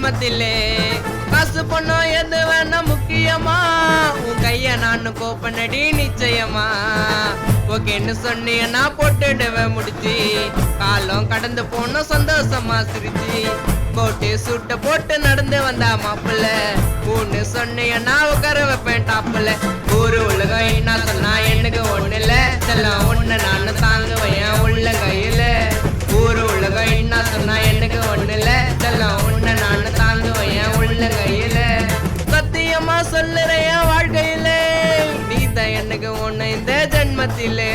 ஜென்மத்திலே காசு பொண்ணும் எது வேணா முக்கியமா உன் கைய நான் கோப்பனடி நிச்சயமா ஓகேன்னு சொன்னீங்கன்னா போட்டுடுவேன் முடிச்சு காலம் கடந்து போனோம் சந்தோஷமா சிரிச்சு போட்டு சூட்ட போட்டு நடந்து வந்தா மாப்பிள்ள ஊன்னு சொன்னீங்கன்னா உட்கார வைப்பேன் டாப்புல ஊரு உலகம் என்ன சொன்னா எனக்கு ஒண்ணு இல்ல செல்லம் ஒண்ணு நானு தாங்குவேன் உள்ள கையில ஊரு உலகம் என்ன சொன்னா எனக்கு ஒண்ணு இல்ல செல்லம் ஒண்ணு நானு தாங்குவேன் உள்ள கையில சத்தியமா சொல்லுறேன் வாழ்க்கையில நீதான் எனக்கு ஒண்ணு இந்த ஜென்மத்திலே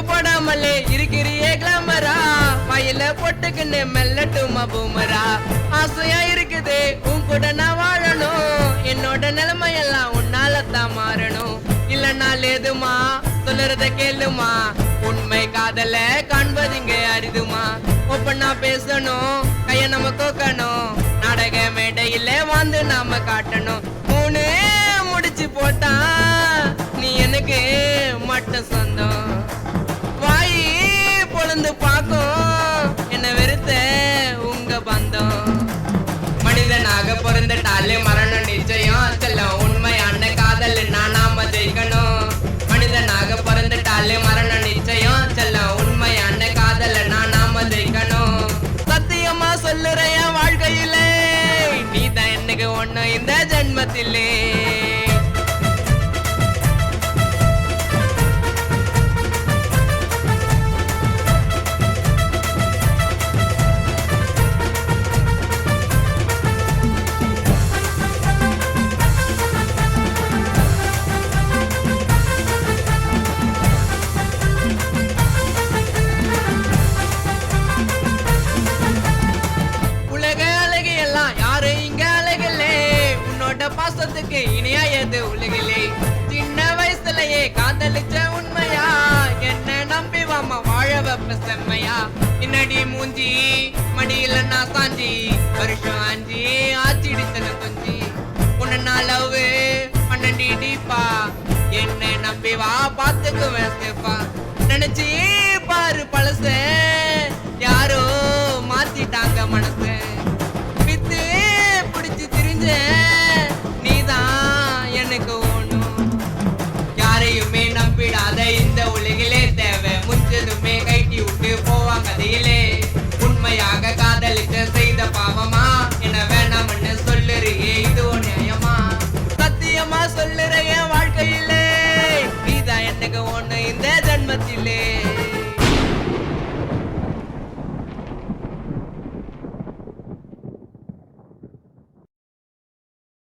போடாமலே இருக்கிறியே கிளாமரா வாயில பொட்டுக்குன்னு மெல்லட்டுமா பூமரா ஆசையா இருக்குது உன் கூட நான் வாழணும் என்னோட நிலைமையெல்லாம் உன்னால தான் மாறணும் இல்லன்னா லேதுமா சொல்லுறத கேளுமா உண்மை காதல காண்பதிங்க அரிதுமா ஒப்பனா பேசணும் கைய நம்ம கோக்கணும் நாடக மேடையில வந்து நாம காட்டணும் மூணு முடிச்சு போட்டா நீ எனக்கு மட்டும் சொந்தம் வாயி பொழுந்து பார்க்கும் என்ன வெறுத்த உங்க பந்தம் மனிதனாக பிறந்துட்டாலே மரணம் நிச்சயம் செல்லம் உண்மையான காதல் நாம ஜெயிக்கணும் மனிதனாக பிறந்துட்டாலே மரணம் நிச்சயம் செல்லம் உண்மையான காதல் நாம ஜெயிக்கணும் சத்தியமா சொல்லுறேன் வாழ்க்கையிலே நீதான் எனக்கு ஒண்ணு இந்த ஜென்மத்திலே பாசத்துக்கு இணையா எது உலகிலே சின்ன வயசுலயே காதலிச்ச உண்மையா என்ன நம்பி வாமா வாழ வைப்ப செம்மையா பின்னாடி மூஞ்சி மடியில நான் சாஞ்சி வருஷம் ஆஞ்சி ஆச்சிடித்தன கொஞ்சி உன்ன நான் லவ் பண்ணி டீப்பா என்ன நம்பி வா பாத்துக்குவேன் சேப்பா நினைச்சி பாரு பழச யாரோ மாத்திட்டாங்க மனச வித்து பிடிச்சு திரிஞ்ச யாரையுமே நம்பிடாத இந்த உலகிலே தேவை முஞ்சதுமே கைட்டி விட்டு போவாங்க கதையிலே உண்மையாக காதலிச்ச செய்த பாவமா